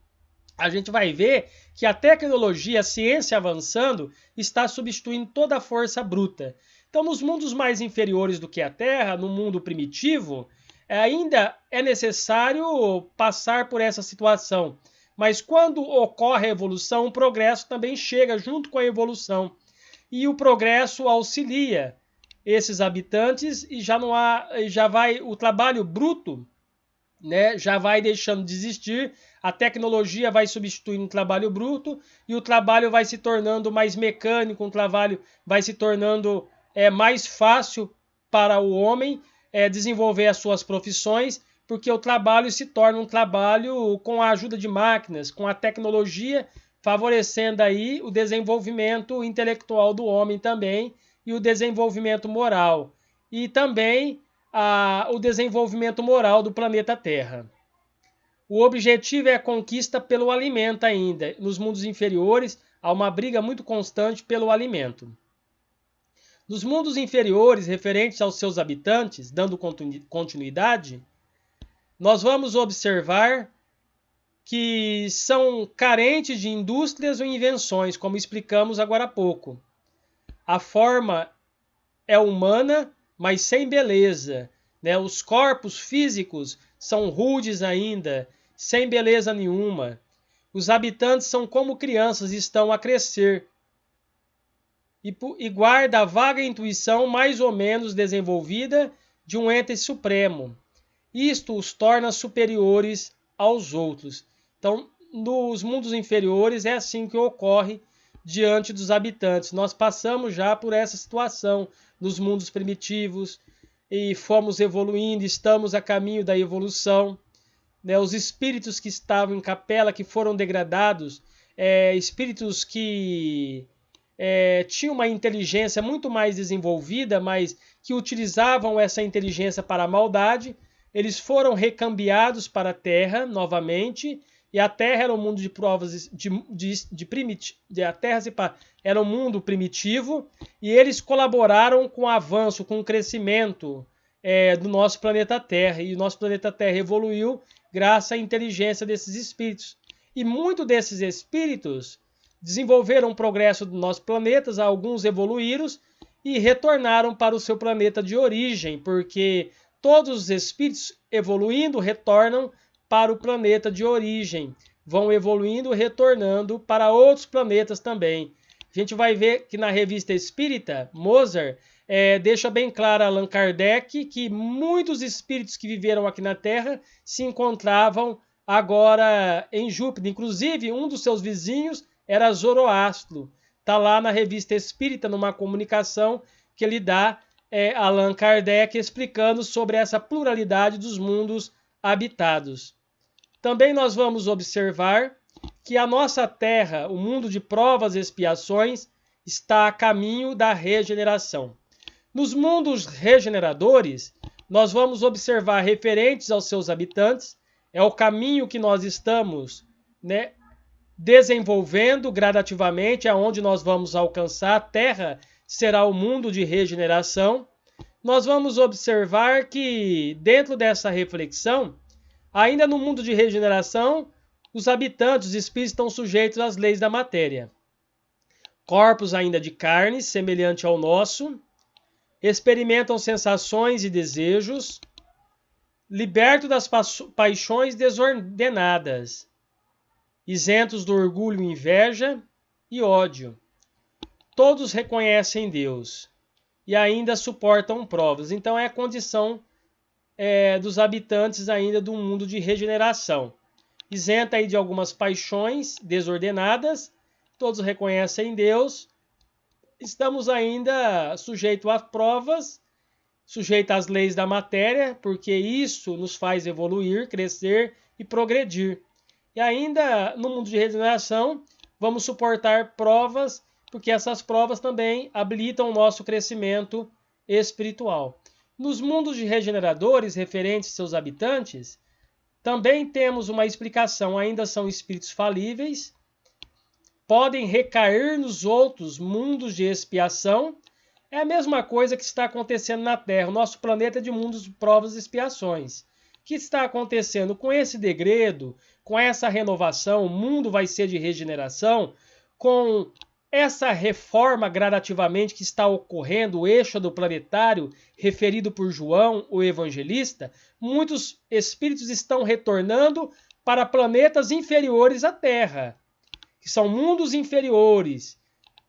a gente vai ver que a tecnologia, a ciência avançando, está substituindo toda a força bruta. Então, nos mundos mais inferiores do que a Terra, no mundo primitivo, ainda é necessário passar por essa situação. Mas quando ocorre a evolução, o progresso também chega junto com a evolução. E o progresso auxilia esses habitantes e o trabalho bruto, né, já vai deixando de existir, a tecnologia vai substituindo o trabalho bruto e o trabalho vai se tornando mais mecânico, o trabalho vai se tornando mais fácil para o homem desenvolver as suas profissões, porque o trabalho se torna um trabalho com a ajuda de máquinas, com a tecnologia, favorecendo aí o desenvolvimento intelectual do homem também e o desenvolvimento moral. E também o desenvolvimento moral do planeta Terra. O objetivo é a conquista pelo alimento ainda. Nos mundos inferiores, há uma briga muito constante pelo alimento. Nos mundos inferiores, referentes aos seus habitantes, dando continuidade, nós vamos observar que são carentes de indústrias ou invenções, como explicamos agora há pouco. A forma é humana, mas sem beleza, né? Os corpos físicos são rudes ainda, sem beleza nenhuma. Os habitantes são como crianças e estão a crescer. E guarda a vaga intuição mais ou menos desenvolvida de um ente supremo. Isto os torna superiores aos outros. Então, nos mundos inferiores é assim que ocorre diante dos habitantes. Nós passamos já por essa situação nos mundos primitivos e fomos evoluindo, estamos a caminho da evolução. Né? Os espíritos que estavam em capela, que foram degradados, espíritos que tinham uma inteligência muito mais desenvolvida, mas que utilizavam essa inteligência para a maldade, eles foram recambiados para a Terra novamente. E a Terra era um mundo de provas a Terra era um mundo primitivo e eles colaboraram com o avanço, com o crescimento do nosso planeta Terra. E o nosso planeta Terra evoluiu graças à inteligência desses espíritos. E muitos desses espíritos desenvolveram o progresso dos nossos planetas, alguns evoluíram e retornaram para o seu planeta de origem, porque todos os espíritos evoluindo retornam para o planeta de origem, vão evoluindo, retornando para outros planetas também. A gente vai ver que na revista Espírita, Mozart deixa bem claro a Allan Kardec que muitos espíritos que viveram aqui na Terra se encontravam agora em Júpiter. Inclusive, um dos seus vizinhos era Zoroastro. Está lá na revista Espírita, numa comunicação que ele dá a Allan Kardec explicando sobre essa pluralidade dos mundos habitados. Também nós vamos observar que a nossa Terra, o mundo de provas e expiações, está a caminho da regeneração. Nos mundos regeneradores, nós vamos observar referentes aos seus habitantes, é o caminho que nós estamos, né, desenvolvendo gradativamente, aonde nós vamos alcançar. A Terra será o mundo de regeneração. Nós vamos observar que, dentro dessa reflexão, ainda no mundo de regeneração, os habitantes, os espíritos, estão sujeitos às leis da matéria. Corpos ainda de carne, semelhante ao nosso, experimentam sensações e desejos, libertos das paixões desordenadas, isentos do orgulho, inveja e ódio. Todos reconhecem Deus e ainda suportam provas. Então é a condição dos habitantes ainda do mundo de regeneração. Isenta aí de algumas paixões desordenadas, todos reconhecem Deus, estamos ainda sujeitos a provas, sujeitos às leis da matéria, porque isso nos faz evoluir, crescer e progredir. E ainda no mundo de regeneração, vamos suportar provas, porque essas provas também habilitam o nosso crescimento espiritual. Nos mundos de regeneradores, referentes aos seus habitantes, também temos uma explicação. Ainda são espíritos falíveis, podem recair nos outros mundos de expiação. É a mesma coisa que está acontecendo na Terra. O nosso planeta é de mundos de provas e expiações. O que está acontecendo com esse degredo, com essa renovação? O mundo vai ser de regeneração, com Essa reforma gradativamente que está ocorrendo, o êxodo planetário referido por João, o evangelista, muitos espíritos estão retornando para planetas inferiores à Terra, que são mundos inferiores,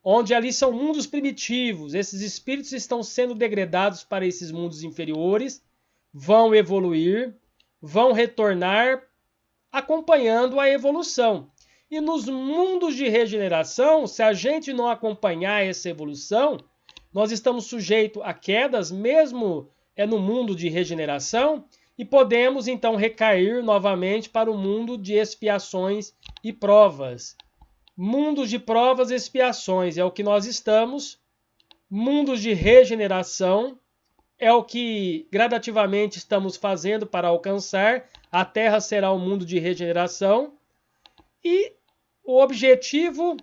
onde ali são mundos primitivos. Esses espíritos estão sendo degradados para esses mundos inferiores, vão evoluir, vão retornar acompanhando a evolução. E nos mundos de regeneração, se a gente não acompanhar essa evolução, nós estamos sujeitos a quedas, mesmo no mundo de regeneração, e podemos então recair novamente para o mundo de expiações e provas. Mundos de provas e expiações é o que nós estamos. Mundos de regeneração é o que gradativamente estamos fazendo para alcançar. A Terra será um mundo de regeneração. E o objetivo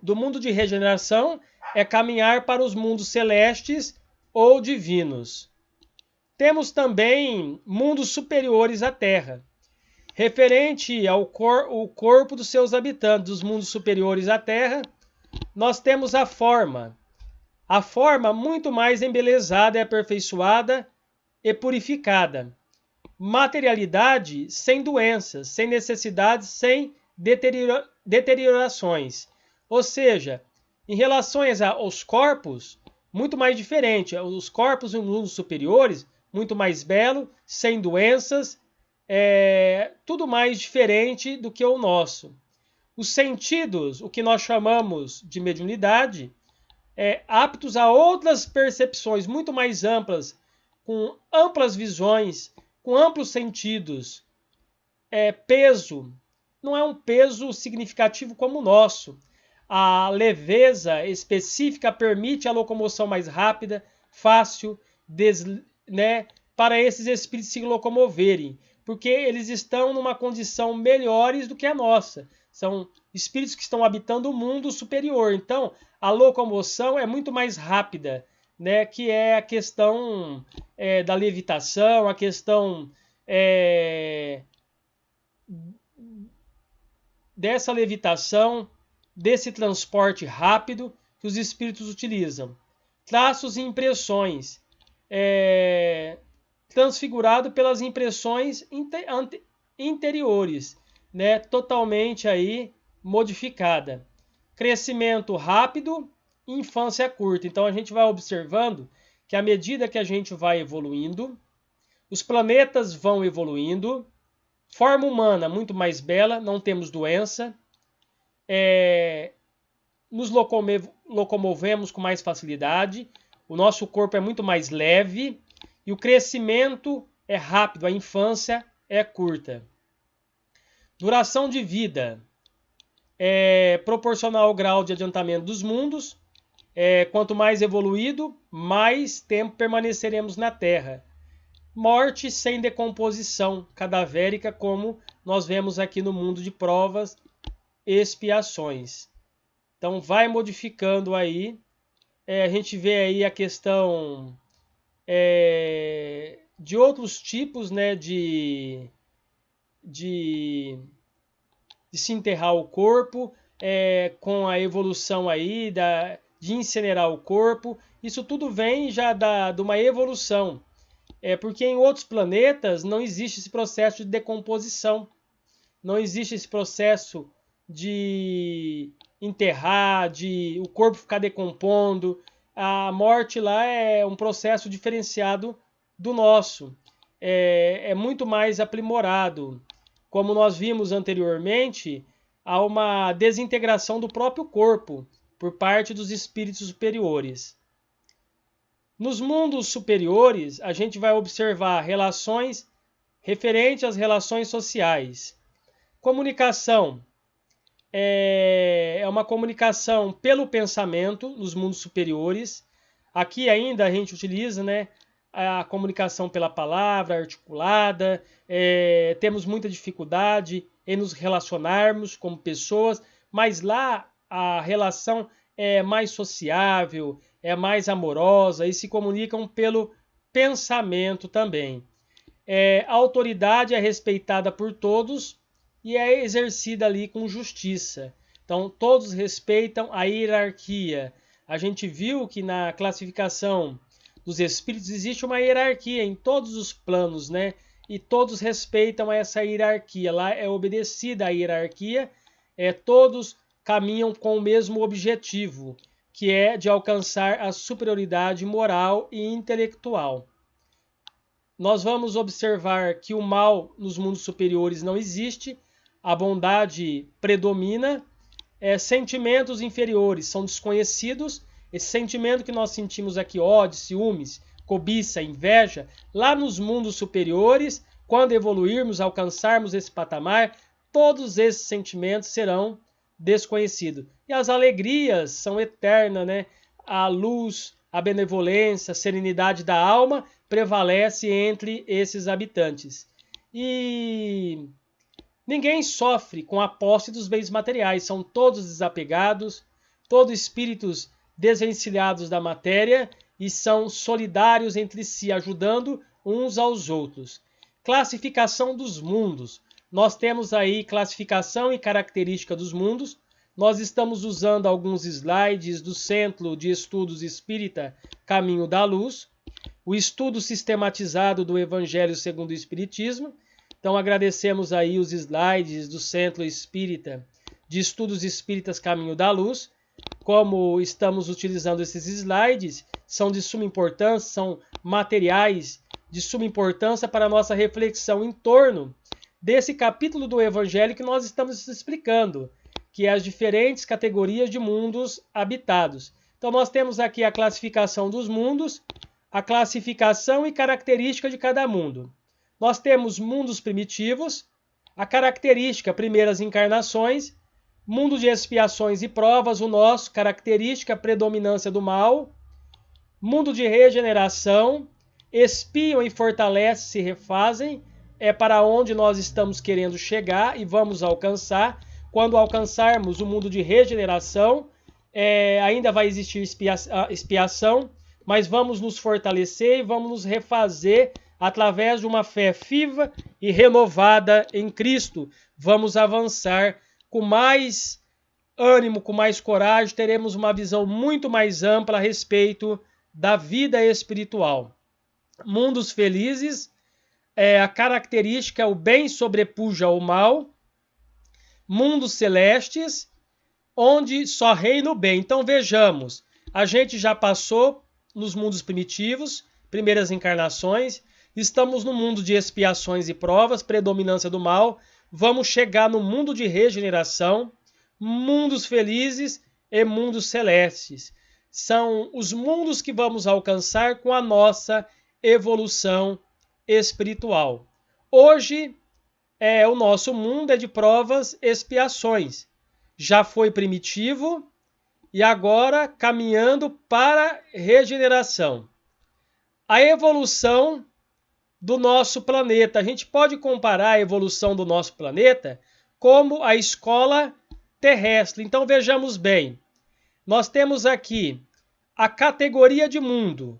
do mundo de regeneração é caminhar para os mundos celestes ou divinos. Temos também mundos superiores à Terra. Referente ao corpo dos seus habitantes, dos mundos superiores à Terra, nós temos a forma. A forma muito mais embelezada e aperfeiçoada e purificada. Materialidade sem doenças, sem necessidades, sem deteriorações. Ou seja, em relação aos corpos, muito mais diferente. Os corpos em mundos superiores, muito mais belo, sem doenças, tudo mais diferente do que o nosso. Os sentidos, o que nós chamamos de mediunidade, aptos a outras percepções muito mais amplas, com amplas visões, com amplos sentidos. Peso, não é um peso significativo como o nosso. A leveza específica permite a locomoção mais rápida, fácil, para esses espíritos se locomoverem, porque eles estão numa condição melhores do que a nossa. São espíritos que estão habitando o mundo superior. Então, a locomoção é muito mais rápida, que é a questão da levitação, a questão dessa levitação, desse transporte rápido que os espíritos utilizam. Traços e impressões, transfigurado pelas impressões interiores, totalmente aí modificada. Crescimento rápido, infância curta. Então a gente vai observando que à medida que a gente vai evoluindo, os planetas vão evoluindo, forma humana muito mais bela, não temos doença, nos locomovemos com mais facilidade, o nosso corpo é muito mais leve e o crescimento é rápido, a infância é curta. Duração de vida é proporcional ao grau de adiantamento dos mundos. Quanto mais evoluído, mais tempo permaneceremos na Terra. Morte sem decomposição cadavérica, como nós vemos aqui no mundo de provas e expiações. Então vai modificando aí. A gente vê aí a questão de outros tipos, de se enterrar o corpo, com a evolução aí de incinerar o corpo. Isso tudo vem já de uma evolução. Porque em outros planetas não existe esse processo de decomposição. Não existe esse processo de enterrar, de o corpo ficar decompondo. A morte lá é um processo diferenciado do nosso. É muito mais aprimorado. Como nós vimos anteriormente, há uma desintegração do próprio corpo por parte dos espíritos superiores. Nos mundos superiores, a gente vai observar relações referentes às relações sociais. Comunicação é uma comunicação pelo pensamento nos mundos superiores. Aqui ainda a gente utiliza a comunicação pela palavra articulada. Temos muita dificuldade em nos relacionarmos como pessoas, mas lá a relação é mais sociável, é mais amorosa e se comunicam pelo pensamento também. A autoridade é respeitada por todos e é exercida ali com justiça. Então, todos respeitam a hierarquia. A gente viu que na classificação dos espíritos existe uma hierarquia em todos os planos, né? E todos respeitam essa hierarquia. Lá é obedecida a hierarquia, todos caminham com o mesmo objetivo, que é de alcançar a superioridade moral e intelectual. Nós vamos observar que o mal nos mundos superiores não existe, a bondade predomina, sentimentos inferiores são desconhecidos. Esse sentimento que nós sentimos aqui, ódio, ciúmes, cobiça, inveja, lá nos mundos superiores, quando evoluirmos, alcançarmos esse patamar, todos esses sentimentos serão desconhecidos. E as alegrias são eternas, né? A luz, a benevolência, a serenidade da alma prevalece entre esses habitantes. E ninguém sofre com a posse dos bens materiais, são todos desapegados, todos espíritos desvencilhados da matéria e são solidários entre si, ajudando uns aos outros. Classificação dos mundos. Nós temos aí classificação e característica dos mundos. Nós estamos usando alguns slides do Centro de Estudos Espírita Caminho da Luz, o estudo sistematizado do Evangelho segundo o Espiritismo. Então agradecemos aí os slides do Centro Espírita de Estudos Espíritas Caminho da Luz. Como estamos utilizando esses slides, são de suma importância, são materiais de suma importância para a nossa reflexão em torno desse capítulo do Evangelho que nós estamos explicando, que é as diferentes categorias de mundos habitados. Então nós temos aqui a classificação dos mundos, a classificação e característica de cada mundo. Nós temos mundos primitivos, a característica, primeiras encarnações, mundo de expiações e provas, o nosso, característica, predominância do mal, mundo de regeneração, expiam e fortalecem, se refazem, é para onde nós estamos querendo chegar e vamos alcançar. Quando alcançarmos o mundo de regeneração, ainda vai existir expiação, mas vamos nos fortalecer e vamos nos refazer através de uma fé viva e renovada em Cristo. Vamos avançar com mais ânimo, com mais coragem, teremos uma visão muito mais ampla a respeito da vida espiritual. Mundos felizes, a característica, o bem sobrepuja o mal. Mundos celestes, onde só reina o bem. Então vejamos, a gente já passou nos mundos primitivos, primeiras encarnações, estamos no mundo de expiações e provas, predominância do mal, vamos chegar no mundo de regeneração, mundos felizes e mundos celestes. São os mundos que vamos alcançar com a nossa evolução espiritual. Hoje, o nosso mundo é de provas e expiações. Já foi primitivo e agora caminhando para regeneração. A evolução do nosso planeta. A gente pode comparar a evolução do nosso planeta como a escola terrestre. Então vejamos bem. Nós temos aqui a categoria de mundo,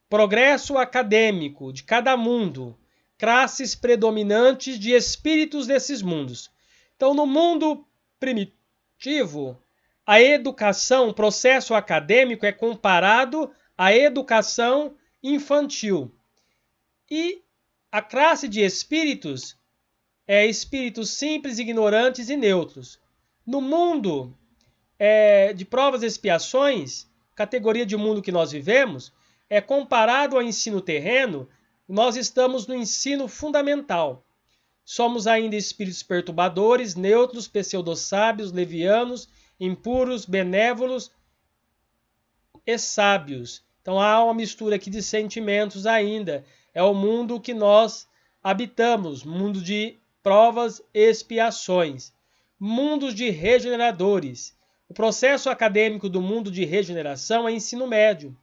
progresso acadêmico de cada mundo, classes predominantes de espíritos desses mundos. Então, no mundo primitivo, a educação, o processo acadêmico é comparado à educação infantil. E a classe de espíritos é espíritos simples, ignorantes e neutros. No mundo de provas e expiações, categoria de mundo que nós vivemos, comparado ao ensino terreno, nós estamos no ensino fundamental. Somos ainda espíritos perturbadores, neutros, pseudo-sábios, levianos, impuros, benévolos e sábios. Então há uma mistura aqui de sentimentos ainda. É o mundo que nós habitamos, mundo de provas e expiações, mundos de regeneradores. O processo acadêmico do mundo de regeneração é ensino médio.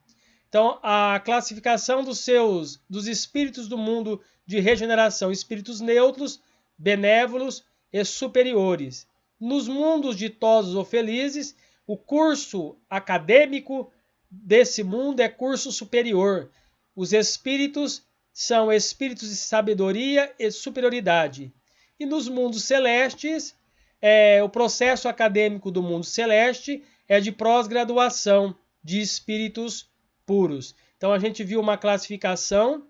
Então, a classificação dos espíritos do mundo de regeneração, espíritos neutros, benévolos e superiores. Nos mundos ditosos ou felizes, o curso acadêmico desse mundo é curso superior. Os espíritos são espíritos de sabedoria e superioridade. E nos mundos celestes, o processo acadêmico do mundo celeste é de pós-graduação de espíritos puros. Então a gente viu uma classificação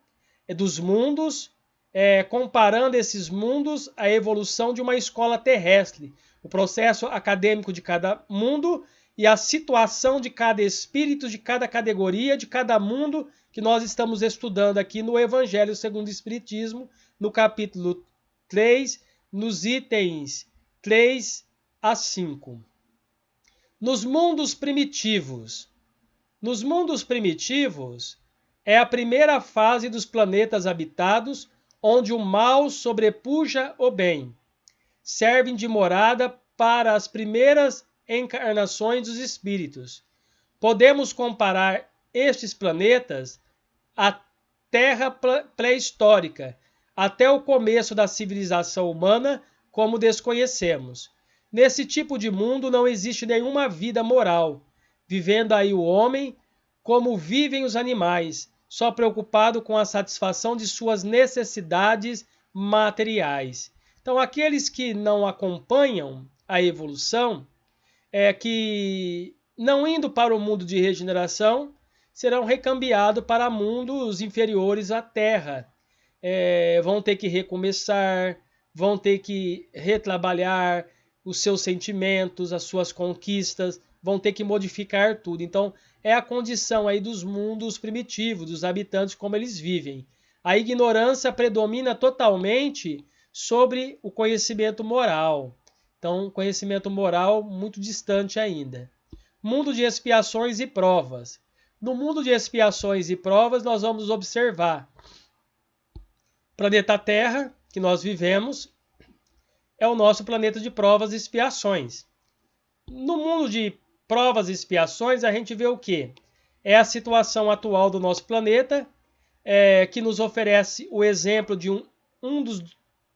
dos mundos, comparando esses mundos à evolução de uma escola terrestre, o processo acadêmico de cada mundo e a situação de cada espírito, de cada categoria, de cada mundo que nós estamos estudando aqui no Evangelho segundo o Espiritismo, no capítulo 3, nos itens 3 a 5. Nos mundos primitivos. Nos mundos primitivos é a primeira fase dos planetas habitados, onde o mal sobrepuja o bem. Servem de morada para as primeiras encarnações dos espíritos. Podemos comparar estes planetas à Terra pré-histórica, até o começo da civilização humana, como desconhecemos. Nesse tipo de mundo não existe nenhuma vida moral, vivendo aí o homem como vivem os animais, só preocupado com a satisfação de suas necessidades materiais. Então, aqueles que não acompanham a evolução, que não indo para o mundo de regeneração, serão recambiados para mundos inferiores à Terra. Vão ter que recomeçar, vão ter que retrabalhar os seus sentimentos, as suas conquistas, vão ter que modificar tudo. Então, é a condição aí dos mundos primitivos, dos habitantes, como eles vivem. A ignorância predomina totalmente sobre o conhecimento moral. Então, conhecimento moral muito distante ainda. Mundo de expiações e provas. No mundo de expiações e provas, nós vamos observar planeta Terra, que nós vivemos, é o nosso planeta de provas e expiações. No mundo de provas e expiações, a gente vê o quê? É a situação atual do nosso planeta, que nos oferece o exemplo de um dos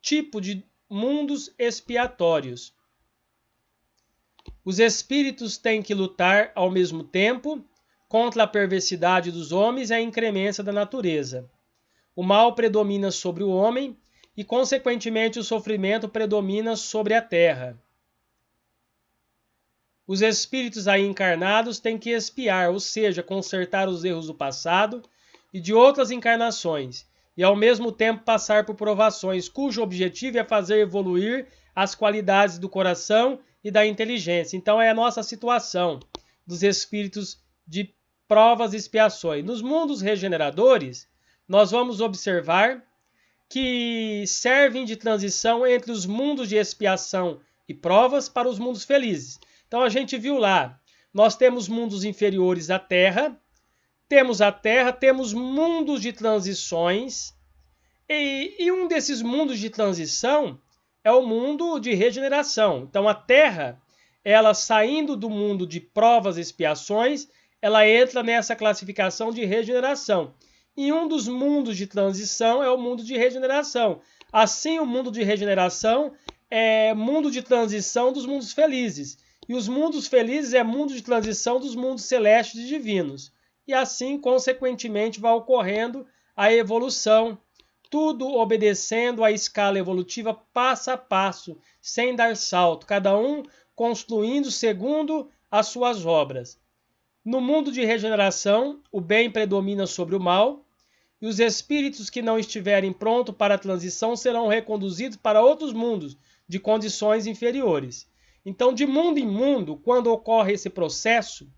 tipos de mundos expiatórios. Os espíritos têm que lutar ao mesmo tempo contra a perversidade dos homens e a incremência da natureza. O mal predomina sobre o homem e, consequentemente, o sofrimento predomina sobre a terra. Os espíritos aí encarnados têm que expiar, ou seja, consertar os erros do passado e de outras encarnações, e ao mesmo tempo passar por provações, cujo objetivo é fazer evoluir as qualidades do coração e da inteligência. Então é a nossa situação dos espíritos de provas e expiações. Nos mundos regeneradores, nós vamos observar que servem de transição entre os mundos de expiação e provas para os mundos felizes. Então a gente viu lá, nós temos mundos inferiores à Terra, temos mundos de transições, e um desses mundos de transição é o mundo de regeneração. Então a Terra, ela saindo do mundo de provas e expiações, ela entra nessa classificação de regeneração. E um dos mundos de transição é o mundo de regeneração. Assim, o mundo de regeneração é mundo de transição dos mundos felizes. E os mundos felizes é mundo de transição dos mundos celestes e divinos. E assim, consequentemente, vai ocorrendo a evolução, tudo obedecendo à escala evolutiva passo a passo, sem dar salto, cada um construindo segundo as suas obras. No mundo de regeneração, o bem predomina sobre o mal, e os espíritos que não estiverem prontos para a transição serão reconduzidos para outros mundos de condições inferiores. Então, de mundo em mundo, quando ocorre esse processo,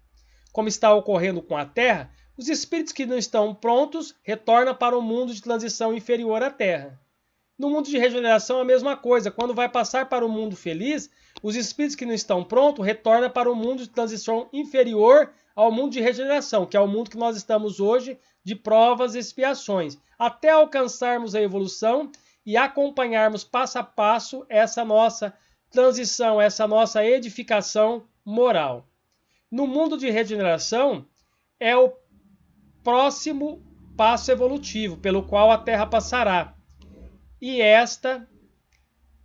como está ocorrendo com a Terra, os espíritos que não estão prontos retornam para o mundo de transição inferior à Terra. No mundo de regeneração, a mesma coisa. Quando vai passar para o mundo feliz, os espíritos que não estão prontos retornam para o mundo de transição inferior ao mundo de regeneração, que é o mundo que nós estamos hoje, de provas e expiações, até alcançarmos a evolução e acompanharmos passo a passo essa nossa transição, essa nossa edificação moral. No mundo de regeneração, é o próximo passo evolutivo pelo qual a Terra passará. E esta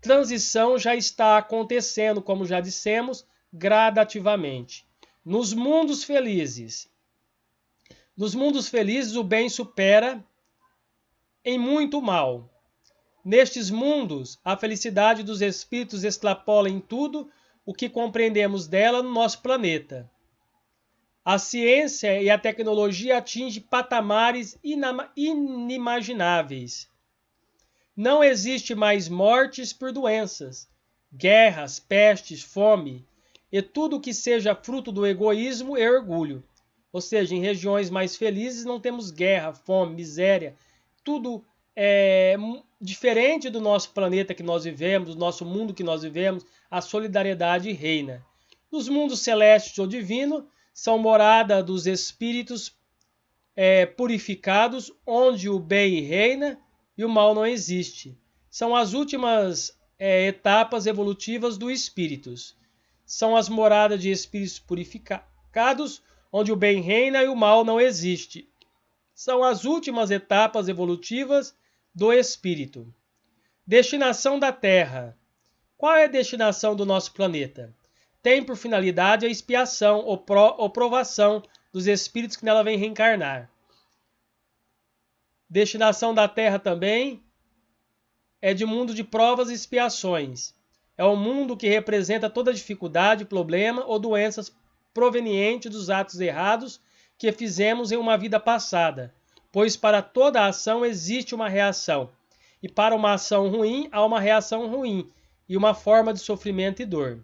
transição já está acontecendo, como já dissemos, gradativamente. Nos mundos felizes, o bem supera em muito mal. Nestes mundos, a felicidade dos espíritos extrapola em tudo o que compreendemos dela no nosso planeta. A ciência e a tecnologia atingem patamares inimagináveis. Não existe mais mortes por doenças, guerras, pestes, fome, e tudo que seja fruto do egoísmo e orgulho. Ou seja, em regiões mais felizes não temos guerra, fome, miséria, tudo é diferente do nosso planeta que nós vivemos, do nosso mundo que nós vivemos, a solidariedade reina. Nos mundos celestes ou divinos, são morada dos espíritos purificados, onde o bem reina e o mal não existe. São as últimas etapas evolutivas do espíritos. São as moradas de espíritos purificados, onde o bem reina e o mal não existe. São as últimas etapas evolutivas do espírito. Destinação da Terra. Qual é a destinação do nosso planeta? Tem por finalidade a expiação ou provação dos espíritos que nela vêm reencarnar. Destinação da Terra também é de mundo de provas e expiações. É um mundo que representa toda dificuldade, problema ou doenças provenientes dos atos errados que fizemos em uma vida passada, pois para toda ação existe uma reação, e para uma ação ruim há uma reação ruim e uma forma de sofrimento e dor.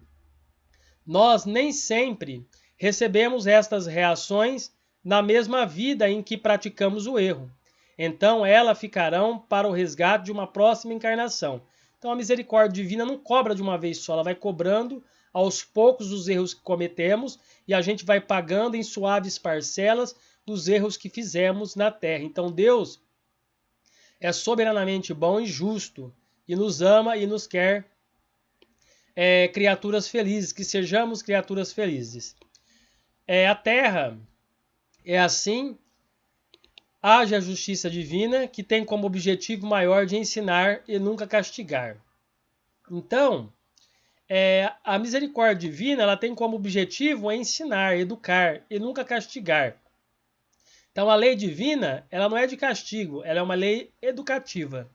Nós nem sempre recebemos estas reações na mesma vida em que praticamos o erro. Então, elas ficarão para o resgate de uma próxima encarnação. Então, a misericórdia divina não cobra de uma vez só, ela vai cobrando aos poucos os erros que cometemos e a gente vai pagando em suaves parcelas dos erros que fizemos na Terra. Então, Deus é soberanamente bom e justo e nos ama e nos quer criaturas felizes, que sejamos criaturas felizes. A Terra é assim, haja a justiça divina, que tem como objetivo maior de ensinar e nunca castigar. Então, a misericórdia divina ela tem como objetivo ensinar, educar e nunca castigar. Então, a lei divina ela não é de castigo, ela é uma lei educativa.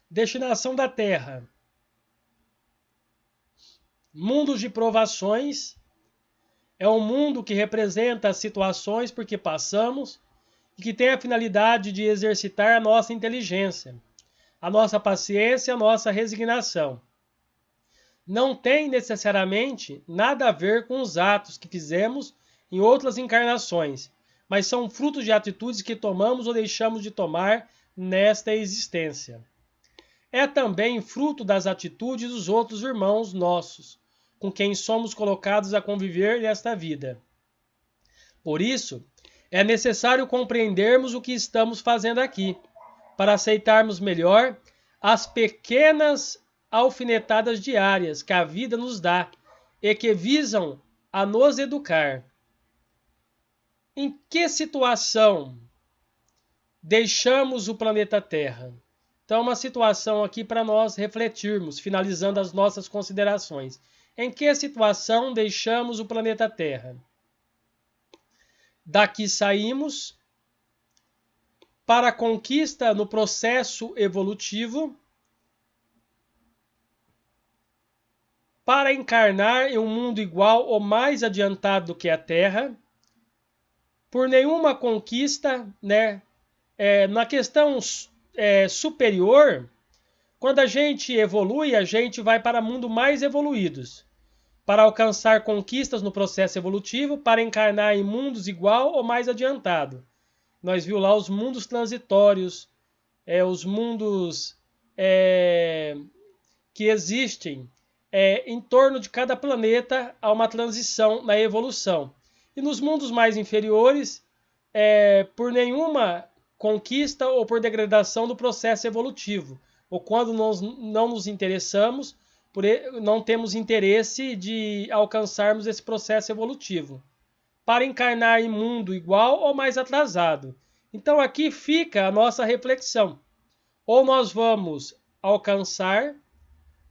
Destinação da Terra. Mundos de provações é um mundo que representa as situações por que passamos e que tem a finalidade de exercitar a nossa inteligência, a nossa paciência, a nossa resignação. Não tem necessariamente nada a ver com os atos que fizemos em outras encarnações, mas são frutos de atitudes que tomamos ou deixamos de tomar nesta existência. É também fruto das atitudes dos outros irmãos nossos, com quem somos colocados a conviver nesta vida. Por isso, é necessário compreendermos o que estamos fazendo aqui, para aceitarmos melhor as pequenas alfinetadas diárias que a vida nos dá e que visam a nos educar. Em que situação deixamos o planeta Terra? Então, uma situação aqui para nós refletirmos, finalizando as nossas considerações. Em que situação deixamos o planeta Terra? Daqui saímos para a conquista no processo evolutivo, para encarnar em um mundo igual ou mais adiantado do que a Terra, por nenhuma conquista, na questão superior, quando a gente evolui, a gente vai para mundos mais evoluídos, para alcançar conquistas no processo evolutivo, para encarnar em mundos igual ou mais adiantado. Nós vimos lá os mundos transitórios, os mundos que existem em torno de cada planeta, há uma transição na evolução. E nos mundos mais inferiores, por nenhuma conquista ou por degradação do processo evolutivo, ou quando nós não nos interessamos, não temos interesse de alcançarmos esse processo evolutivo, para encarnar em mundo igual ou mais atrasado. Então aqui fica a nossa reflexão. Ou nós vamos alcançar,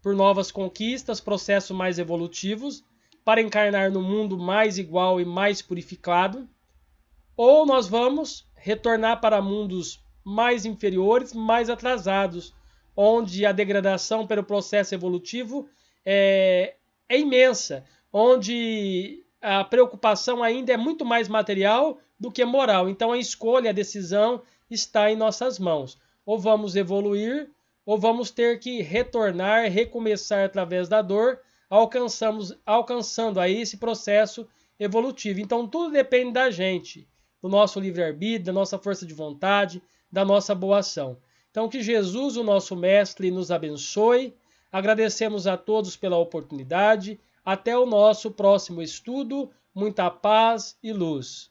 por novas conquistas, processos mais evolutivos, para encarnar no mundo mais igual e mais purificado, ou nós vamos retornar para mundos mais inferiores, mais atrasados, onde a degradação pelo processo evolutivo é imensa, onde a preocupação ainda é muito mais material do que moral. Então a escolha, a decisão está em nossas mãos. Ou vamos evoluir, ou vamos ter que retornar, recomeçar através da dor, alcançando aí esse processo evolutivo. Então tudo depende da gente, do nosso livre-arbítrio, da nossa força de vontade, da nossa boa ação. Então que Jesus, o nosso Mestre, nos abençoe. Agradecemos a todos pela oportunidade. Até o nosso próximo estudo. Muita paz e luz.